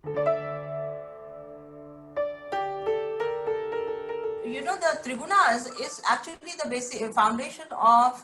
You know, the Trigunas is actually the basic foundation of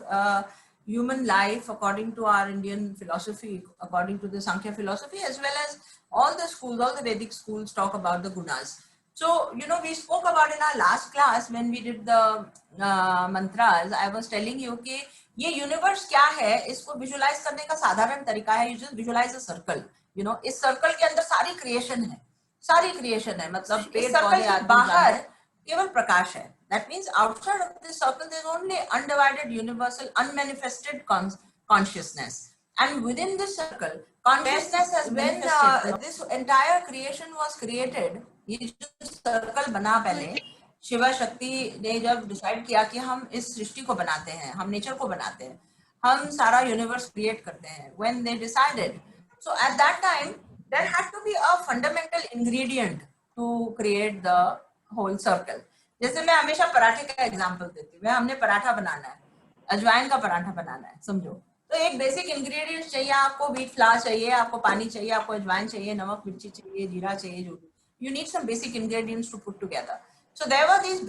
human life according to our Indian philosophy, according to the Sankhya philosophy, as well as all the schools, all the Vedic schools talk about the gunas. So, you know, we spoke about in our last class when we did the mantras, I was telling you कि ये universe क्या है, इसको visualise करने का साधारण तरीका है, you just visualise a circle. You know, इस सर्कल के अंदर सारी क्रिएशन है, सारी क्रिएशन है, मतलब पेड़ पौधे आदमी बाहर केवल प्रकाश है. That means outside of this circle there is only undivided universal unmanifested consciousness, and within this circle consciousness has manifested. When this entire creation was created, ये जो सर्कल बना पहले शिवा शक्ति ने जब डिसाइड किया कि हम इस सृष्टि को बनाते हैं, हम नेचर को बनाते हैं, हम सारा यूनिवर्स क्रिएट करते हैं, when they decided, so at that time there had to be a fundamental ingredient to create the whole circle. जैसे मैं हमेशा पराठे का एग्जांपल देती हूँ, हमने पराठा बनाना है, अजवाइन का पराठा बनाना है, समझो, तो एक बेसिक इंग्रेडिएंट्स चाहिए आपको, व्हीट फ्लावर चाहिए, आपको पानी चाहिए, आपको अजवाइन चाहिए, नमक मिर्ची चाहिए, जीरा चाहिए, जो you need some basic ingredients to put together. So there were these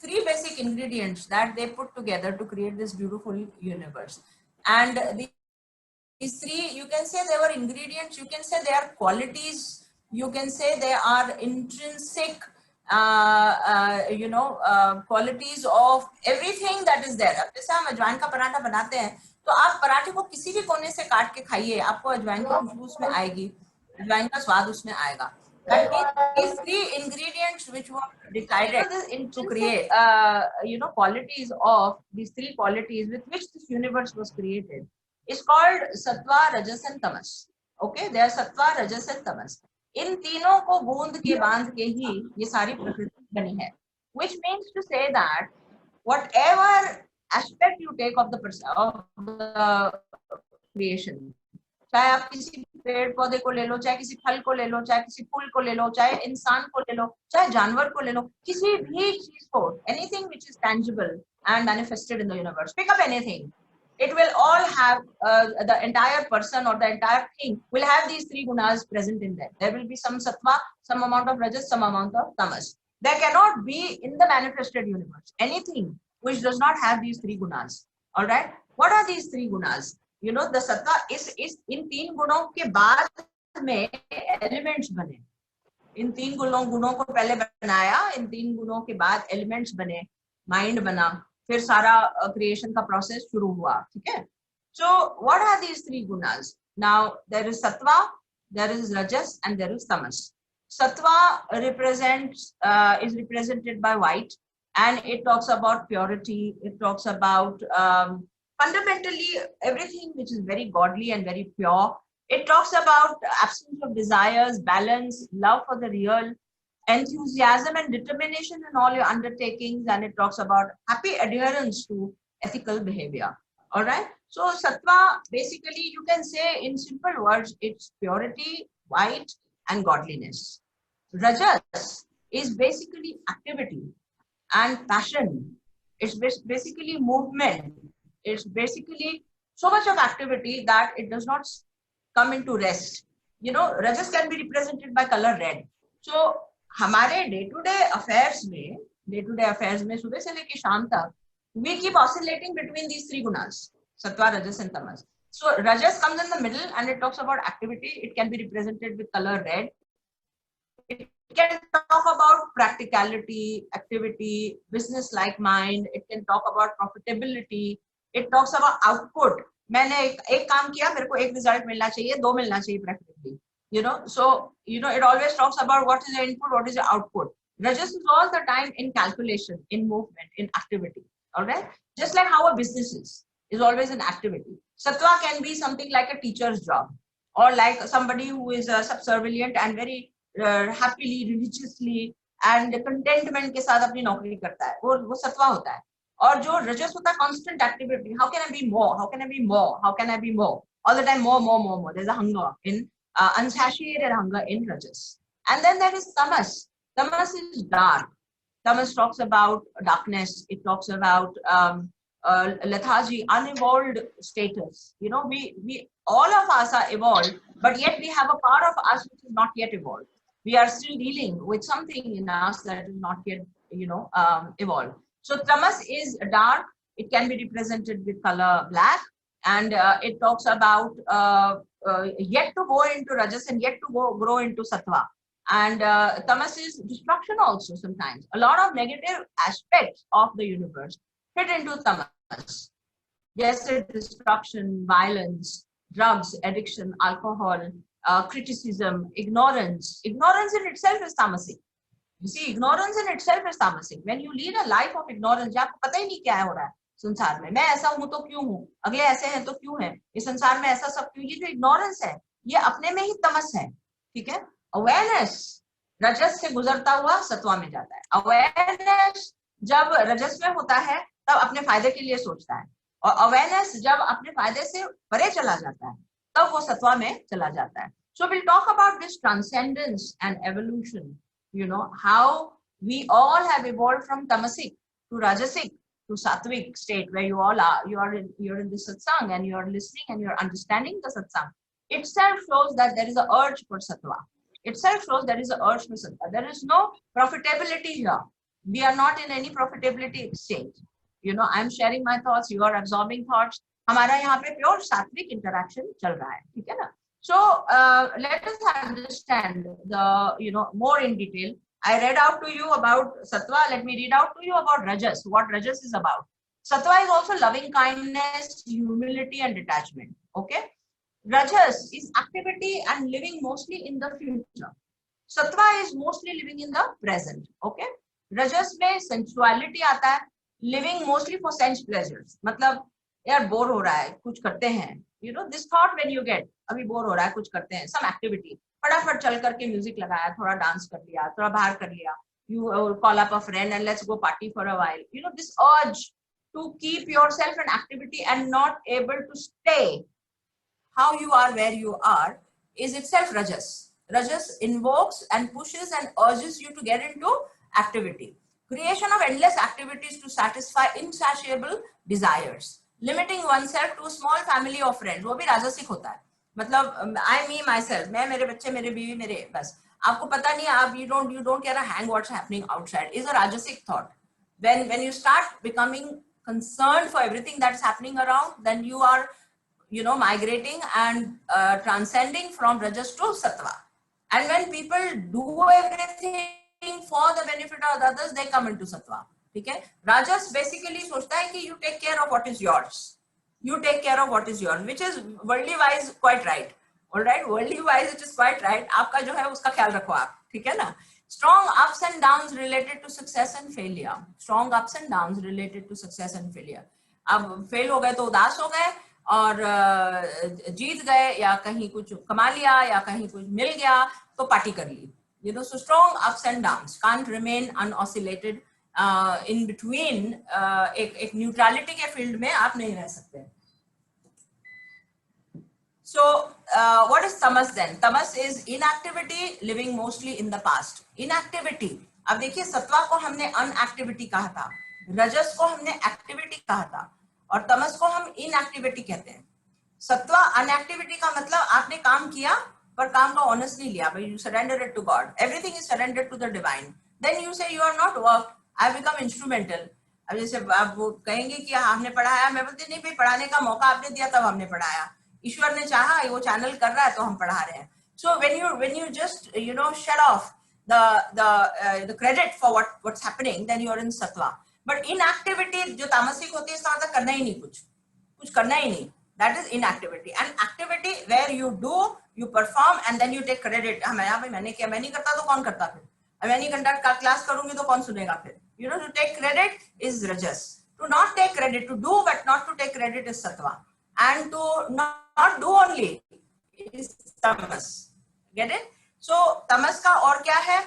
three basic ingredients that they put together to create this beautiful universe. And these three, you can say they were ingredients, you can say they are qualities, you can say they are intrinsic qualities of everything that is there. अब जैसे हम अजवाइन का पराठा बनाते हैं, तो आप पराठे को किसी भी कोने से काट के खाइए, आपको अजवाइन की खुशबू उसमें आएगी, अजवाइन का स्वाद उसमें आएगा. That means these three ingredients which were decided to create, qualities of these three qualities with which this universe was created is called sattva, rajas and tamas. Okay, they are sattva, rajas and tamas. इन तीनों को बूंद के बांध के ही ये सारी प्रकृति बनी है. Which means to say that whatever aspect you take of the creation, चाहे आप किसी पेड़ पौधे को ले लो, चाहे किसी फल को ले लो, चाहे किसी फूल को ले लो, चाहे इंसान को ले लो, चाहे जानवर को ले लो, किसी भी चीज को, anything which is tangible and manifested in the universe, pick up anything, it will all have the entire person or the entire thing will have these three gunas present in there. There will be some sattva, some amount of rajas, some amount of tamas. There cannot be in the manifested universe anything which does not have these three gunas. All right, what are these three gunas? You know, the sattva is इन तीन गुणों के बाद में elements बने. इन तीन गुणों को पहले बनाया, इन तीन गुणों के बाद एलिमेंट्स बने, माइंड बना, फिर सारा क्रिएशन का प्रोसेस शुरू हुआ. ठीक है. So what are these three gunas? Now there is sattva, there is rajas and there is tamas. Sattva is represented by white, and it talks about purity, it talks about fundamentally everything which is very godly and very pure. It talks about absence of desires, balance, love for the real, enthusiasm and determination in all your undertakings, and it talks about happy adherence to ethical behavior. All right. So sattva, basically you can say in simple words, it's purity, white and godliness. Rajas is basically activity and passion. It's basically movement. It's basically so much of activity that it does not come into rest. You know, rajas can be represented by color red. So हमारे day to day affairs में सुबह से लेके शाम तक we keep oscillating between these three gunas, sattva, rajas and tamas. So rajas comes in the middle and it talks about activity. It can be represented with color red. It can talk about practicality, activity, business like mind. It can talk about profitability. It talks about output. मैंने एक काम किया, मेरे को एक result मिलना चाहिए, दो मिलना चाहिए preferably. You know, so you know, it always talks about what is the input, what is the output. Rajas is all the time in calculation, in movement, in activity. All right, just like how a business is always an activity. Sattva can be something like a teacher's job, or like somebody who is subservient and very happily, religiously and contentment के साथ अपनी नौकरी करता है, वो सत्वा होता है. और जो रजस होता है constant activity. How can I be more? How can I be more? How can I be more? All the time more. There's a hunger in unsatiated hunger in rajas. And then there is tamas. Tamas is dark. Tamas talks about darkness. It talks about lethargy, unevolved status. You know, we all of us are evolved, but yet we have a part of us which is not yet evolved. We are still dealing with something in us that is not yet, evolved. So tamas is dark. It can be represented with color black, and it talks about yet to go into rajas and yet to grow into sattva. And tamas is destruction also sometimes. A lot of negative aspects of the universe fit into tamas. Yes, destruction, violence, drugs, addiction, alcohol, criticism, ignorance. Ignorance in itself is tamasic. You see, ignorance in itself is tamasic. When you lead a life of ignorance, जहाँ आपको पता ही नहीं क्या हो रहा है संसार में, मैं ऐसा हूं तो क्यों हूं, अगले ऐसे हैं तो क्यों है, इस संसार में ऐसा सब क्यों, ये जो ignorance है, ये अपने में ही तमस है. ठीक है. Awareness रजस से गुजरता हुआ सत्वा में जाता है. Awareness जब रजस में होता है तब अपने फायदे के लिए सोचता है, और अवेयरनेस जब अपने फायदे से परे चला जाता है तब वो सत्वा में चला जाता है. So we'll talk about this transcendence and evolution, how we all have evolved from tamasic to rajasic to sattvic state, where you all are, you're in the satsang and you're listening and you're understanding the satsang. Itself shows that there is an urge for sattva. Itself shows there is an urge for sattva. There is no profitability here. We are not in any profitability exchange. I'm sharing my thoughts, you are absorbing thoughts. हमारा यहाँ पे pure सात्विक interaction चल रहा है. ठीक है ना. So let us understand the more in detail. I read out to you about sattva. Let me read out to you about rajas. What rajas is about. Sattva is also loving kindness, humility, and detachment. Okay. Rajas is activity and living mostly in the future. Sattva is mostly living in the present. Okay. Rajas में sensuality आता है. Living mostly for sense pleasures. मतलब यार bore हो रहा है, कुछ करते हैं. This thought when you get, अभी बोर हो रहा है, कुछ करते हैं, some activity. फटाफट चल करके म्यूजिक लगाया, थोड़ा डांस कर लिया, थोड़ा बाहर कर लिया. You call up a friend and let's go party for a while. This urge to keep yourself in activity and not able to stay how you are where you are is itself rajas. Rajas invokes and pushes and urges you to get into activity. Creation of endless activities to satisfy insatiable desires. Limiting oneself to a small family of friends, वो भी राजसिक होता है. मतलब I, me, myself, मैं, मेरे बच्चे, मेरे बीवी, मेरे बस. आपको पता नहीं, आप you don't care a hang what's happening outside is a rajasic thought. When you start becoming concerned for everything that's happening around, then you are migrating and transcending from rajas to sattva. And when people do everything for the benefit of others, they come into sattva. ठीक है. Rajas basically सोचता है कि you take care of what is yours. You take care of what is yours, which is worldly wise quite right. All right, worldly wise it is quite right. आपका जो है उसका ख्याल रखो आप. ठीक है ना. Strong ups and downs related to success and failure. Strong ups and downs related to success and failure. अब फेल हो गए तो उदास हो गए, और जीत गए या कहीं कुछ कमा लिया या कहीं कुछ मिल गया तो पार्टी कर ली. So strong ups and downs can't remain unoscillated. In between, एक न्यूट्रलिटी के फील्ड में आप नहीं रह सकते. So what is tamas then? Tamas is inactivity, living mostly in the past. Inactivity. अब देखिए, सत्वा को हमने अनएक्टिविटी कहा था, रजस को हमने एक्टिविटी कहा था, और तमस को हम इनएक्टिविटी कहते हैं. सत्वा अनएक्टिविटी का मतलब आपने काम किया पर काम का ऑनेस्टली लिया. You surrender it to God. Everything is surrendered to the divine. Then you say you are not worked. I become instrumental. अब जैसे आप वो कहेंगे कि आपने पढ़ाया, मैं बोलती नहीं भाई, पढ़ाने का मौका आपने दिया तब हमने पढ़ाया. ईश्वर ने चाहा, वो चैनल कर रहा है तो हम पढ़ा रहे हैं. So when you just shut off the credit for what's happening, then you are in sattva. But inactivity जो तामसिक होती है, इसका मतलब करना ही नहीं, कुछ करना ही नहीं. That is inactivity. And activity where you do, you perform, and then you take credit. मैंने किया, मैं नहीं करता तो कौन करता फिर? मैं नहीं कंडक्ट का क्लास करूंगी तो कौन सुनेगा फिर? To take credit is rajas. To not take credit, to do but not to take credit is sattva. And to not do only is tamas. Get it? So tamas का और क्या है?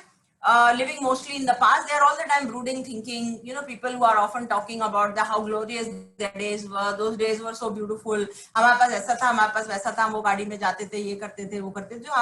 Living mostly in the past. They are all the time brooding, thinking. People who are often talking about how glorious their days were. Those days were so beautiful. हमारे पास ऐसा था, हमारे पास वैसा था, हम वो गाड़ी में जाते थे, ये करते थे, वो करते थे. जो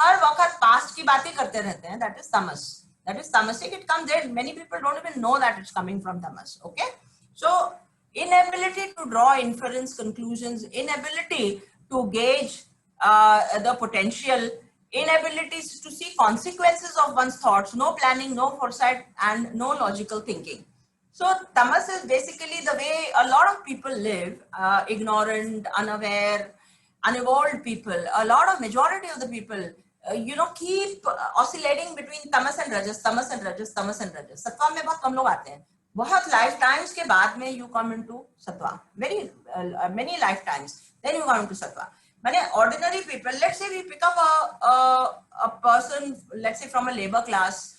हर वक्त past की बातें करते रहते हैं. That is tamas. That is tamasic. It comes there. Many people don't even know that it's coming from tamas. Okay. So inability to draw inference, conclusions, inability to gauge the potential, inabilities to see consequences of one's thoughts, no planning, no foresight, and no logical thinking. So tamas is basically the way a lot of people live, ignorant, unaware, unevolved people. A lot of majority of the people, keep oscillating between tamas and rajas, tamas and rajas, tamas and rajas. Sattva में बहुत कम लोग आते हैं. बहुत lifetimes के बाद में you come into sattva. Very many lifetimes. Then you come into sattva. But ordinary people, let's say we pick up a person, let's say from a labor class,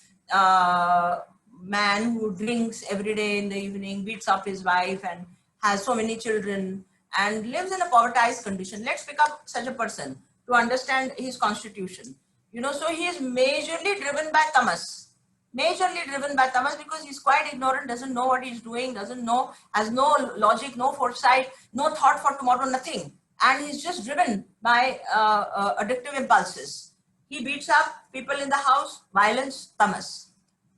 man who drinks every day in the evening, beats up his wife and has so many children and lives in a povertized condition. Let's pick up such a person to understand his constitution. So he is majorly driven by tamas. Majorly driven by tamas because he's quite ignorant, doesn't know what he's doing, doesn't know, has no logic, no foresight, no thought for tomorrow, nothing. And he's just driven by addictive impulses. He beats up people in the house, violence, tamas.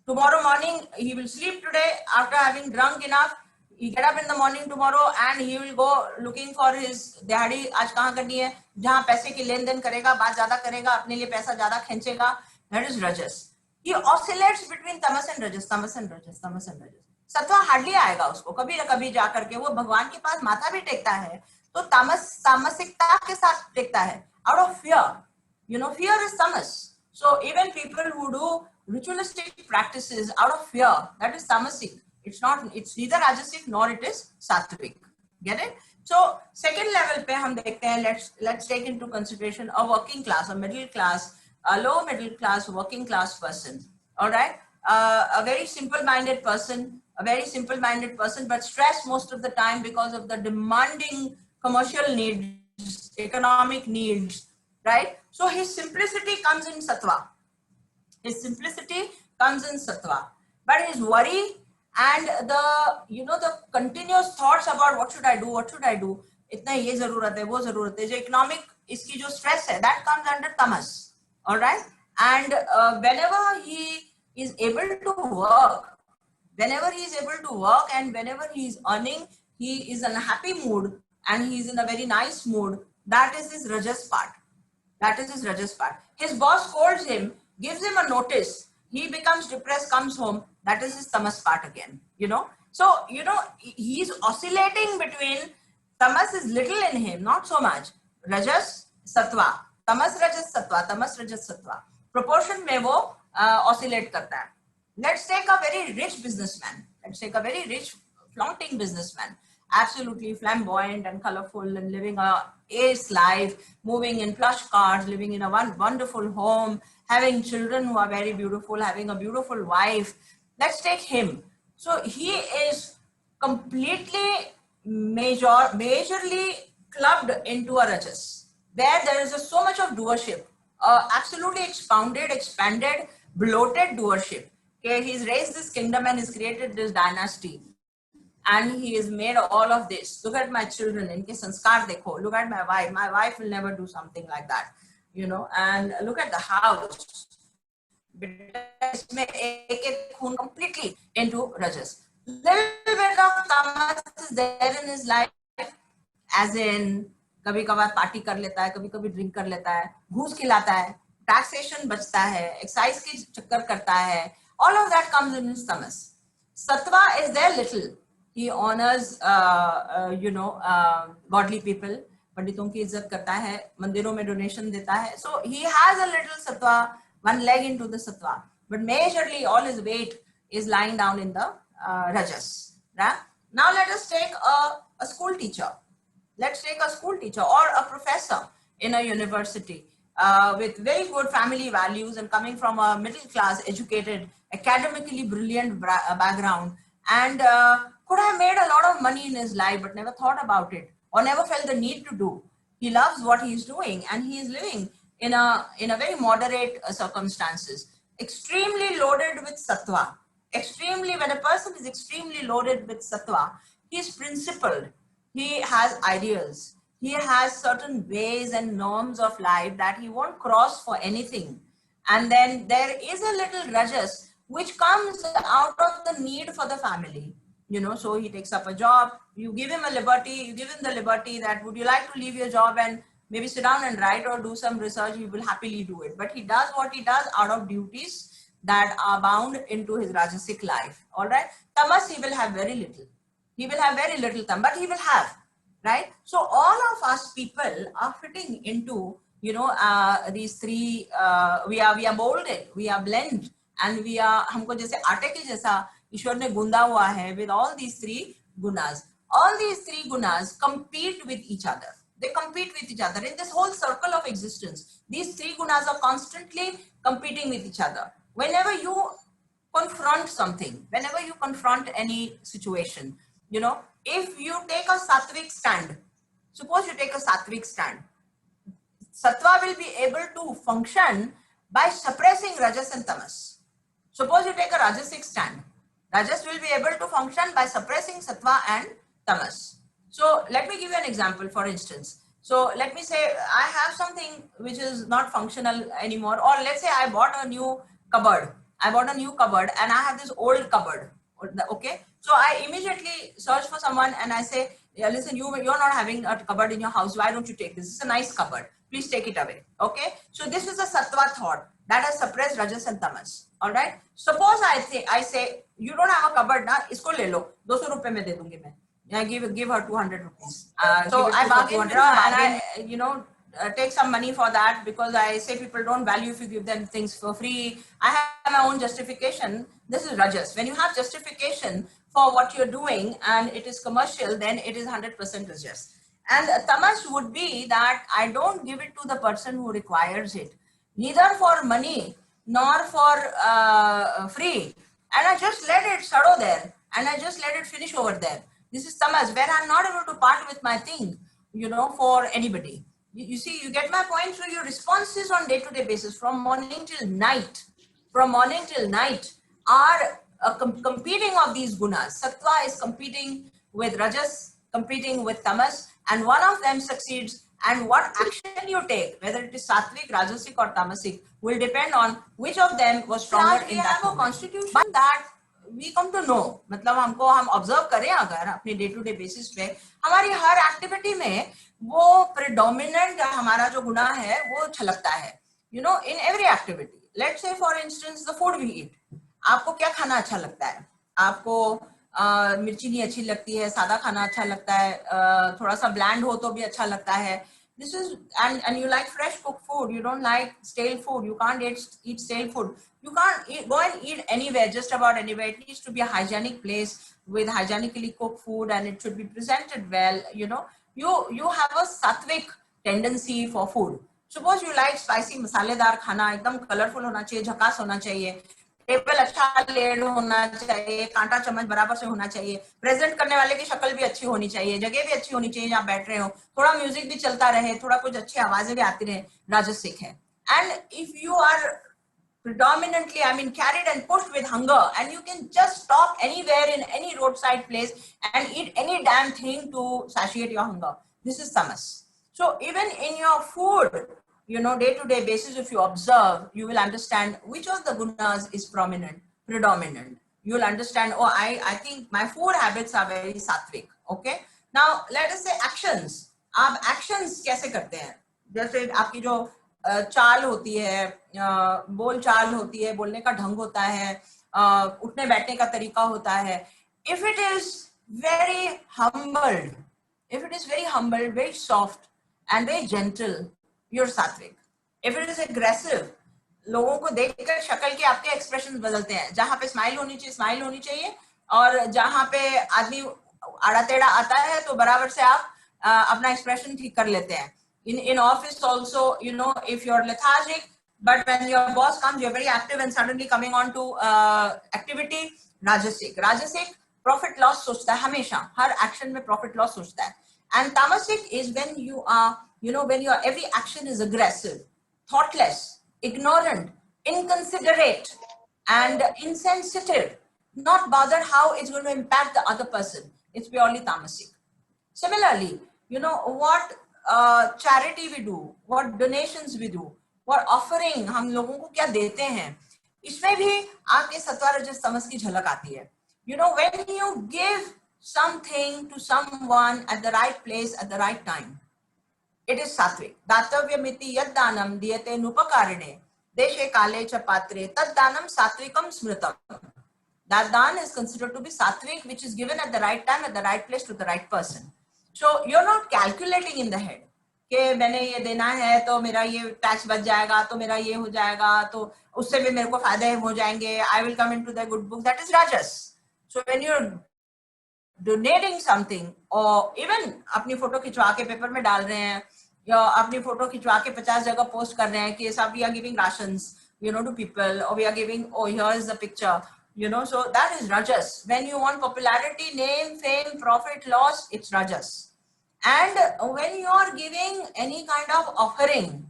Tomorrow morning, he will sleep today after having drunk enough. He get up in the morning tomorrow and he will go looking for his dihadi. आज कहाँ करनी है? जहाँ पैसे की लेन then करेगा, बात ज़्यादा करेगा, अपने लिए पैसा ज़्यादा खींचेगा. That is rajas. He oscillates between tamas and rajas, tamas and rajas, tamas and rajas. Satva hardly आएगा उसको. कभी न कभी जा करके वो भगवान के पास माथा भी टेकता है. तो तामसिकता के साथ टेकता है. Out of fear. Fear is tamas. So even people who do ritualistic practices out of fear, that is tamasic. It's neither rajasic nor it is sattvic. Get it? So second level पे हम देखते हैं, let's take into consideration a working class, a middle class, a low middle class, working class person. All right, a very simple-minded person, but stressed most of the time because of the demanding commercial needs, economic needs. Right? So his simplicity comes in sattva. But his worry and the continuous thoughts about what should I do, इतना ये जरूरत है, वो जरूरत है, जो economic इसकी जो stress है, that comes under tamas. All right? And whenever he is able to work and whenever he is earning, he is in a happy mood and he is in a very nice mood. That is his rajas part. His boss scolds him, gives him a notice. He becomes depressed, comes home. That is his tamas part again. So, he's oscillating between tamas is little in him, not so much. Rajas, sattva. Tamas, rajas, sattva. Proportion mein wo oscillate karta hai. Let's take a very rich businessman. Flaunting businessman. Absolutely flamboyant and colorful and living a ace life, moving in plush cars, living in a wonderful home, having children who are very beautiful, having a beautiful wife. Let's take him. So he is completely majorly clubbed into a rajas, where there is so much of doership, absolutely expanded, bloated doership. Okay, he's raised this kingdom and he's created this dynasty. And he has made all of this. Look at my children, inke sanskar dekho. Look at my wife will never do something like that, and look at the house. Completely into rajas. Little bit of tamas is there in his life, as in कभी कभार party कर लेता है, कभी कभी drink कर लेता है, घूस खिलाता है, टैक्सेशन बचता है, एक्साइज के चक्कर करता है. All of that comes in his tamas. Sattva is there little. He honors, godly people. पंडितों की इज्जत करता है, मंदिरों में डोनेशन देता है. So he has a little sattva, one leg into the sattva. But majorly all his weight is lying down in the rajas. Right? Now let us take a school teacher. Let's take a school teacher or a professor in a university with very good family values and coming from a middle class, educated, academically brilliant background, and could have made a lot of money in his life but never thought about it or never felt the need to do. He loves what he is doing and he is living in a very moderate circumstances, extremely loaded with sattva. When a person is extremely loaded with sattva, he is principled, he has ideals, he has certain ways and norms of life that he won't cross for anything. And then there is a little rajas which comes out of the need for the family. So he takes up a job, you give him the liberty that would you like to leave your job and maybe sit down and write or do some research, he will happily do it. But he does what he does out of duties that are bound into his rajasic life. All right. Tamas, he will have very little. He will have very little time, but he will have, right? So all of us people are fitting into, you know, these three. We are molded, we are blended, and we are. हमको जैसे आटे के जैसा ईश्वर ने गूंदा हुआ है with all these three gunas. All these three gunas compete with each other. They compete with each other in this whole circle of existence. These three gunas are constantly competing with each other. Whenever you confront something, whenever you confront any situation, you know, if you take a sattvic stand, suppose you take a sattvic stand, sattva will be able to function by suppressing rajas and tamas. Suppose you take a rajasic stand, rajas will be able to function by suppressing sattva and tamas. So let me give you an example. For instance, so let me say I have something which is not functional anymore, or let's say I bought a new cupboard. I bought a new cupboard and I have this old cupboard. Okay, so I immediately search for someone and I say, yeah, listen, you're not having a cupboard in your house. Why don't you take this? It's a nice cupboard. Please take it away. Okay, so this is a sattva thought that has suppressed rajas and tamas. All right. Suppose I say you don't have a cupboard na, isko le lo. 200 rupees mein de dungi main. I give her 200 rupees. So I bargain with her and I, you know, take some money for that, because I say people don't value if you give them things for free. I have my own justification. This is rajas. When you have justification for what you're doing and it is commercial, then it is 100% rajas. And tamas would be that I don't give it to the person who requires it, neither for money nor for free, and I just let it settle there and I just let it finish over there. This is tamas, where I'm not able to part with my thing, you know, for anybody. You see, you get my point. So your responses on day-to-day basis, from morning till night, are competing of these gunas. Sattva is competing with rajas, competing with tamas, and one of them succeeds. And what action you take, whether it is sattvic, rajasic, or tamasic, will depend on which of them was stronger in that moment. Constitution that we come to know, मतलब हमको हम observe करें अगर अपने day to day basis पे, हमारी हर activity में वो predominant हमारा जो गुना है वो छलकता है, you know, in every activity. Let's say for instance the food we eat. आपको क्या खाना अच्छा लगता है? आपको मिर्ची नहीं अच्छी लगती है, सादा खाना अच्छा लगता है, थोड़ा सा bland हो तो भी अच्छा लगता है. This is and you like fresh cooked food. You don't like stale food. You can't eat stale food. You can't go and eat anywhere, just about anywhere. It needs to be a hygienic place with hygienically cooked food, and it should be presented well. You know, you have a sattvic tendency for food. Suppose you like spicy मसालेदार खाना, एकदम colourful होना चाहिए, झकास होना चाहिए, table अच्छा lead होना चाहिए, कांटा चम्मच बराबर से होना चाहिए, प्रेजेंट करने वाले की शक्ल भी अच्छी होनी चाहिए, जगह भी अच्छी होनी चाहिए जहाँ बैठ रहे हो, थोड़ा म्यूजिक भी चलता रहे, थोड़ा कुछ अच्छी आवाजें भी आती रहे, राजसिक है. And if you are predominantly, I mean, carried and pushed with hunger, and you can just stop anywhere in any roadside place and eat any damn thing to satiate your hunger, this is tamas. So even in your food, you know, day-to-day basis, if you observe, you will understand which of the gunas is predominant. You will understand, oh, I think my food habits are very sattvic. Okay. Now let us say actions. आप actions कैसे करते हैं? जैसे आपकी जो चाल होती है, बोल चाल होती है, बोलने का ढंग होता है, उठने बैठने का तरीका होता है. If it is very humbled, very soft and very gentle, you're sattvic. If it is aggressive, लोगों को देखकर शक्ल के आपके एक्सप्रेशन बदलते हैं, जहां पे स्माइल होनी चाहिए, और जहां पे आदमी आड़ा टेढ़ा आता है तो बराबर से आप अपना एक्सप्रेशन ठीक कर लेते हैं. In office also, you know, if you're lethargic, but when your boss comes, you're very active and suddenly coming on to activity, rajasic. Profit loss सोचता है हमेशा, हर action में profit loss सोचता है. And tamasic is when you are, you know, when your every action is aggressive, thoughtless, ignorant, inconsiderate, and insensitive, not bothered how it's going to impact the other person. It's purely tamasic. Similarly, you know, what charity we do, what donations we do, what offering हम लोगों को क्या देते हैं, इसमें भी आपके सत्वा रजस तमस की झलक आती है. You know, when you give something to someone at the right place at the right time, It is sattvic. Datavyamiti yad danam diyate nupakarine deshe kale cha patre tad danam sattvikam smritam. That dan is considered to be sattvic, which is given at the right time, at the right place, to the right person. So you're not calculating in the head कि मैंने ये देना है तो मेरा ये tax बच जाएगा, तो मेरा ये हो जाएगा, तो उससे भी मेरे को फायदे हो जाएंगे, I will come into the good book. That is rajas. So when you're donating something, or even अपनी फोटो खिंचवा के पेपर में डाल रहे हैं, या अपनी फोटो खिंचवा के 50 जगह पोस्ट कर रहे हैं कि सब we are giving rations, you know, to people, or we are giving, oh, here is the picture, you know, so that is rajas. When you want popularity, name, fame, profit, loss, it's rajas. And when you are giving any kind of offering,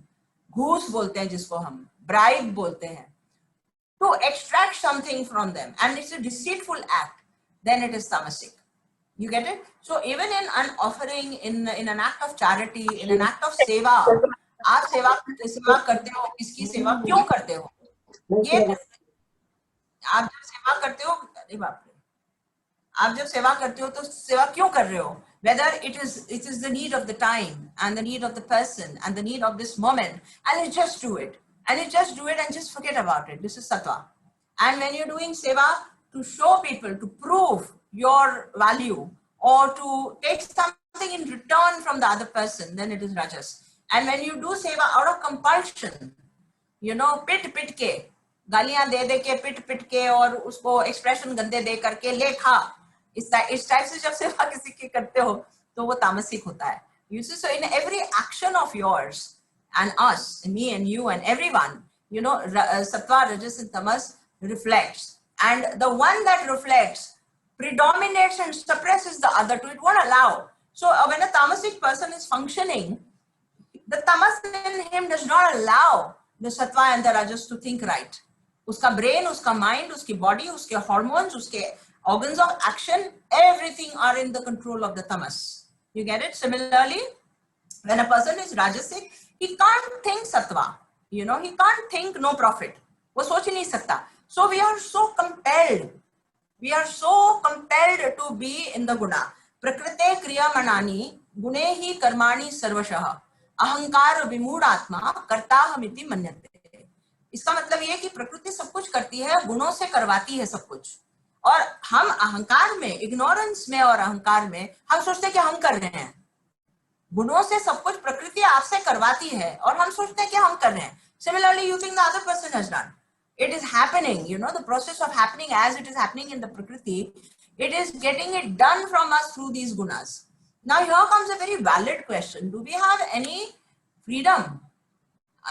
घूस बोलते हैं जिसको हम, bribe बोलते हैं, to extract something from them, and it's a deceitful act, then it is tamasic. You get it? So even in an offering, in an act of charity, in an act of seva, आप सेवा करते हो, किसकी सेवा क्यों करते हो? ये आप जब सेवा करते हो, अरे बाप रे, आप जब सेवा करते हो तो सेवा क्यों कर रहे हो? Whether it is the need of the time and the need of the person and the need of this moment, and you just do it, and just forget about it. This is sattva. And when you're doing seva to show people, to prove your value, or to take something in return from the other person, then it is rajas. And when you do seva out of compulsion, you know, pit के गालियां दे के, पिट के, और उसको expression गंदे दे करके ले खा, इस टाइप से जब सेवा किसी की करते हो तो वो तामसिक होता है. You see, so in every action of yours and us, and me and you and everyone, you know, sattva, rajas and tamas reflects, and the one that reflects predominates and suppresses the other two. It won't allow. So when a tamasic person is functioning, the tamas in him does not allow the sattva and the rajas to think right. Uska brain, uska mind, uski body, uske hormones, uske organs of action, everything are in the control of the tamas. You get it? Similarly, when a person is rajasic, he can't think sattva. You know, he can't think no profit. वो सोच ही नहीं सकता. So we are so compelled. We are so compelled to be in the guna. Prakrite kriya manani gune hi karmani sarvashah. अहंकार विमूढ़ आत्मा करता हमिति मन्यते. इसका मतलब ये कि प्रकृति सब कुछ करती है, गुणों से करवाती है सब कुछ, और हम अहंकार में, इग्नोरेंस में और अहंकार में हम सोचते हैं कि हम कर रहे हैं. गुणों से सब कुछ प्रकृति आपसे करवाती है और हम सोचते हैं कि हम कर रहे हैं. Similarly, you think the other person has done. It is happening, you know, the process of happening as it is happening in the prakriti, it is getting it done from us through these gunas. Now here comes a very valid question. Do we have any freedom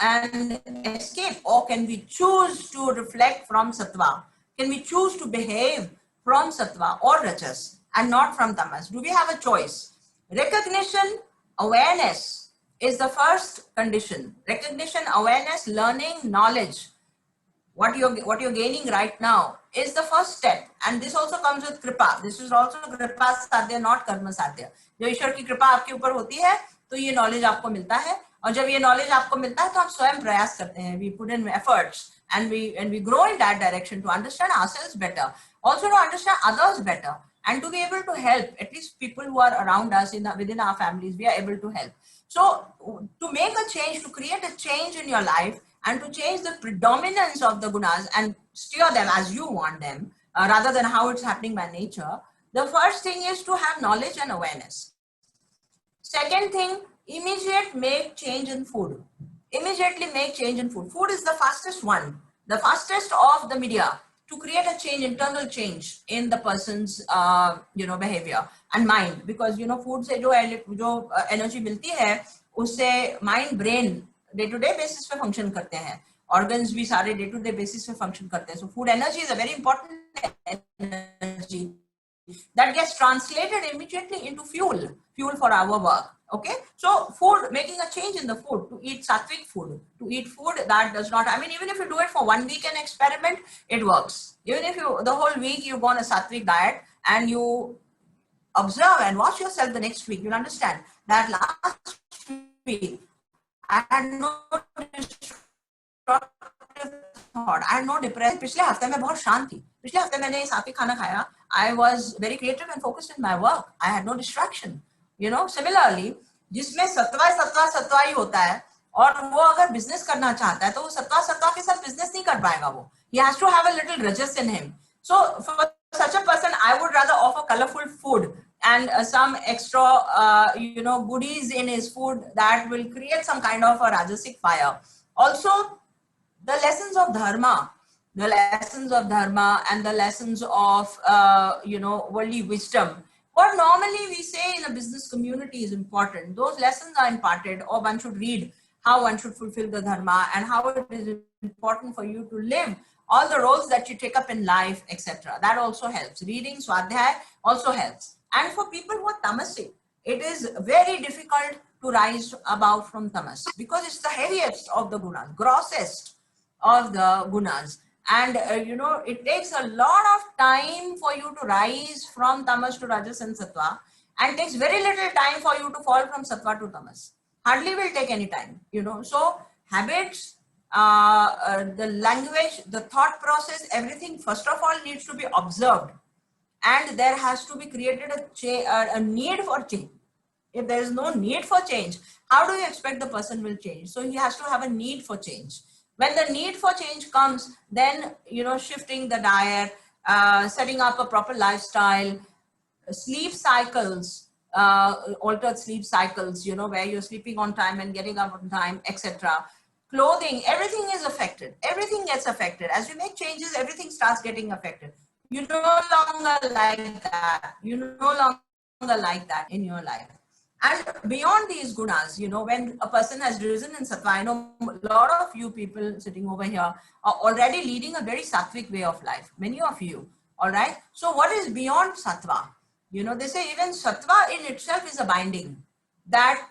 and escape, or can we choose to reflect from sattva? Can we choose to behave from sattva or rajas and not from tamas? Do we have a choice? Recognition, awareness is the first condition. Recognition, awareness, learning, knowledge. What you're gaining right now is the first step, and this also comes with kripa. This is also kripa sadhya, not karma sadhya. जो ईश्वर की कृपा आपके ऊपर होती है तो ये knowledge आपको मिलता है, और जब ये नॉलेज आपको मिलता है तो हम स्वयं प्रयास करते हैं. We put in efforts and we grow in that direction to understand ourselves better, also to understand others better, and to be able to help at least people who are around us within our families. We are able to help. So to make a change, to create a change in your life, and to change the predominance of the gunas and steer them as you want them, rather than how it's happening by nature, the first thing is to have knowledge and awareness. Second thing, immediate make change in food. Immediately make change in food. Food is the fastest one, the fastest of the media to create a change, internal change in the person's behavior and mind. Because food से जो energy मिलती है उससे mind, brain day to day basis पे function करते हैं, organs भी सारे डे टू डे बेसिस पे फंक्शन करते हैं. So food energy is a very important energy that gets translated immediately into fuel for our work. Okay, so food, making a change in the food, to eat sattvic food, to eat food that does not, I mean, even if you do it for 1 week and experiment, it works. Even if the whole week you go on a sattvic diet and you observe and watch yourself the next week, you'll understand that last week I had no destructive thought, I had no depression. पिछले हफ्ते में बहुत शांत थी. पिछले हफ्ते मैंने सात्विक खाना खाया. I was very creative and focused in my work. I had no distraction. Similarly, जिसमें सत्वा सत्वा सत्वा ही होता है, और वो अगर बिजनेस करना चाहता है तो वो सत्वा सत्वा के साथ बिजनेस नहीं कर पाएगा. वो he has to have a little rajas in him. So for such a person I would rather offer colorful food and some extra goodies in his food that will create some kind of a rajasic fire. Also the lessons of dharma, and the lessons of worldly wisdom, what normally we say in a business community is important. Those lessons are imparted, or one should read how one should fulfill the dharma and how it is important for you to live all the roles that you take up in life, etc. That also helps. Reading Swadhyay also helps. And for people who are tamasic, it is very difficult to rise above from tamas, because it's the heaviest of the gunas, grossest of the gunas. And it takes a lot of time for you to rise from tamas to rajas and sattva, and takes very little time for you to fall from sattva to tamas. Hardly will take any time, so habits, the language, the thought process, everything first of all needs to be observed, and there has to be created a need for change. If there is no need for change, how do you expect the person will change? So he has to have a need for change. When the need for change comes, then shifting the diet, setting up a proper lifestyle, sleep cycles, altered sleep cycles, where you're sleeping on time and getting up on time, etc. Clothing, everything is affected. Everything gets affected. As you make changes, everything starts getting affected. You no longer like that. You no longer like that in your life. And beyond these gunas, when a person has risen in sattva, I know a lot of you people sitting over here are already leading a very sattvic way of life. Many of you, all right? So what is beyond sattva? They say even sattva in itself is a binding that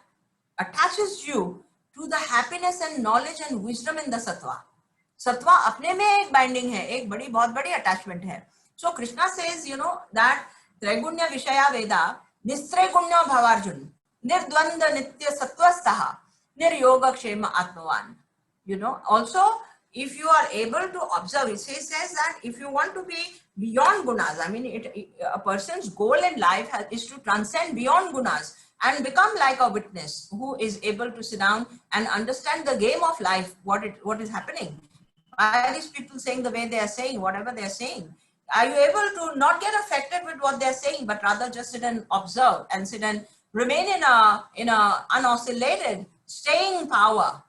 attaches you to the happiness and knowledge and wisdom in the sattva. Sattva अपने में एक binding है, एक बहुत बड़ी attachment है. So Krishna says, that Traigunya Vishaya Veda, Nistraigunya Bhavarjun, Nirdvanda Nitya Sattvastaha, Niryoga Kshema Atmavan. Also, if you are able to observe, it says that if you want to be beyond gunas, I mean, a person's goal in life is to transcend beyond gunas and become like a witness who is able to sit down and understand the game of life, what is happening. Why are these people saying the way they are saying, whatever they are saying? Are you able to not get affected with what they're saying, but rather just sit and observe and sit and remain in a unoscillated staying power?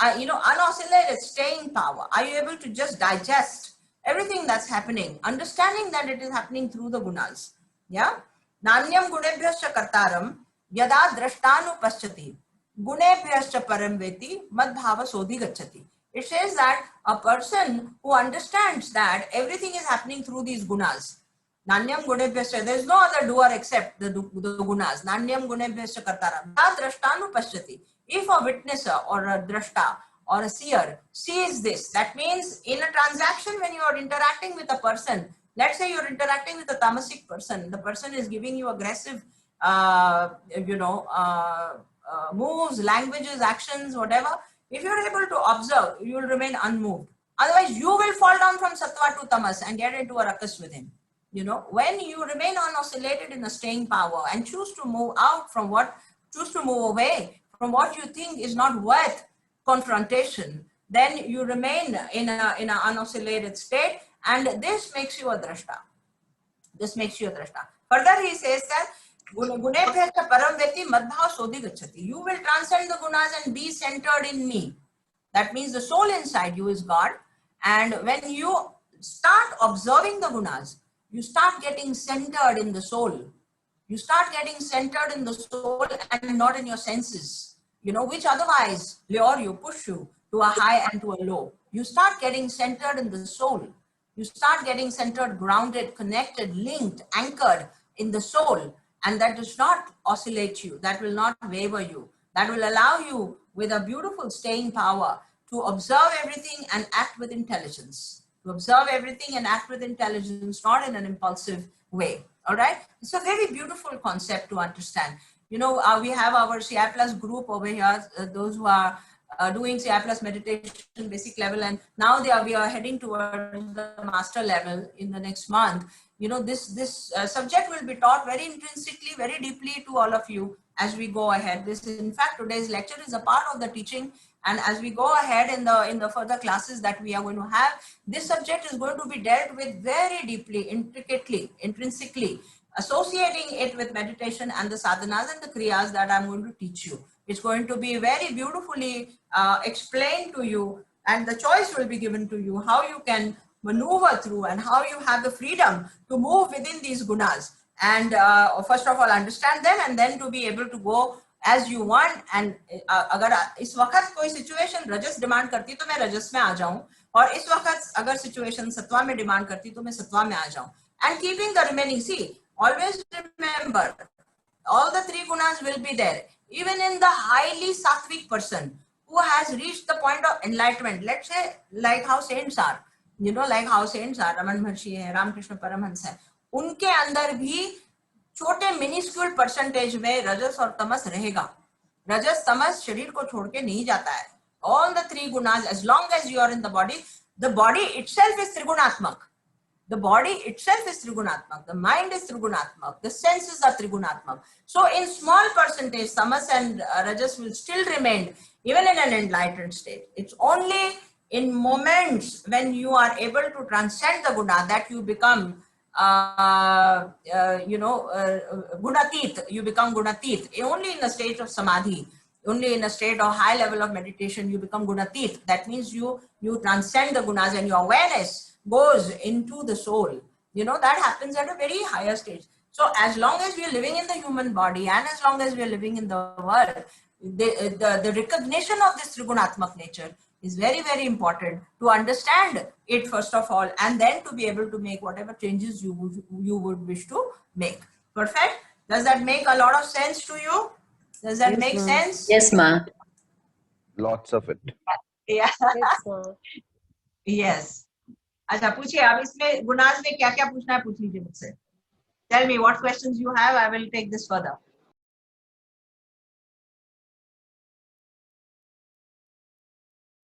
Unoscillated staying power. Are you able to just digest everything that's happening, understanding that it is happening through the gunas? Yeah. Nanyam gunebhyascha kartaram yada drashtanu paschati gunebhyascha param veti madbhava sodhi gacchati. It says that a person who understands that everything is happening through these gunas. Nanyam gunebhyascha, there is no other doer except the gunas. Nanyam gunebhyascha kartaram yada drashtanu paschati. If a witnesser or a drashta or a seer sees this, that means in a transaction when you are interacting with a person, let's say you're interacting with a tamasic person, the person is giving you aggressive, moves, languages, actions, whatever. If you're able to observe, you will remain unmoved. Otherwise, you will fall down from sattva to tamas and get into a ruckus with him. When you remain unoscillated in a staying power and choose to move away from what you think is not worth confrontation, then you remain in an unoscillated state, and this makes you a drashta. Further, he says that gunebhyascha param veti madbhava sodhi gacchati. You will transcend the gunas and be centered in me. That means the soul inside you is God, and when you start observing the gunas, you start getting centered in the soul. You start getting centered in the soul and not in your senses, which otherwise lure you, push you to a high and to a low. You start getting centered in the soul. You start getting centered, grounded, connected, linked, anchored in the soul. And that does not oscillate you. That will not waver you. That will allow you with a beautiful staying power to observe everything and act with intelligence. To observe everything and act with intelligence, not in an impulsive way. All right. It's a very beautiful concept to understand. We have our CI Plus group over here, those who are doing CI Plus meditation basic level, and now we are heading towards the master level in the next month. This subject will be taught very intrinsically, very deeply to all of you, as we go ahead. This, in fact, today's lecture is a part of the teaching, and as we go ahead in the further classes that we are going to have, this subject is going to be dealt with very deeply, intricately, intrinsically, associating it with meditation and the sadhanas and the kriyas that I'm going to teach you. It's going to be very beautifully explained to you, and the choice will be given to you how you can maneuver through and how you have the freedom to move within these gunas, and first of all understand them, and then to be able to go as you want. And अगर इस वक्त कोई situation रजस demand करती तो मैं रजस में आ जाऊं, और इस वक्त अगर situation सत्वा में demand करती तो मैं सत्वा में आ जाऊं. And keeping the remaining, see, always remember, all the three gunas will be there. Even in the highly sattvic person who has reached the point of enlightenment, let's say like how saints are, you know, like how saints are, Raman Maharshi hai, Ramakrishna Paramhans hai, उनके अंदर भी छोटे minuscule percentage में रजस और तमस रहेगा. रजस तमस शरीर को छोड़ के नहीं जाता है. All the three gunas, as long as you are in the body itself is trigunaatmak. The body itself is trigunaatmak. The mind is trigunaatmak. The senses are trigunaatmak. So in small percentage, tamas and rajas will still remain even in an enlightened state. It's only in moments when you are able to transcend the guna that you become gunatit. You become gunatit. Only in a state of samadhi, only in a state of high level of meditation, you become gunatit. That means you transcend the gunas and your awareness goes into the soul. You know, that happens at a very higher stage. So as long as we are living in the human body, and as long as we are living in the world, the recognition of this trigunatmak nature is very, very important to understand it first of all, and then to be able to make whatever changes you would wish to make. Perfect? Does that make a lot of sense to you? Does that make sense? Yes, ma. Lots of it. Yeah. Yes, ma. Yes. अच्छा पूछिए, अब इसमें गुनाज में क्या क्या पूछना है पूछ लीजिए मुझसे. Tell me what questions you have. I will take this further.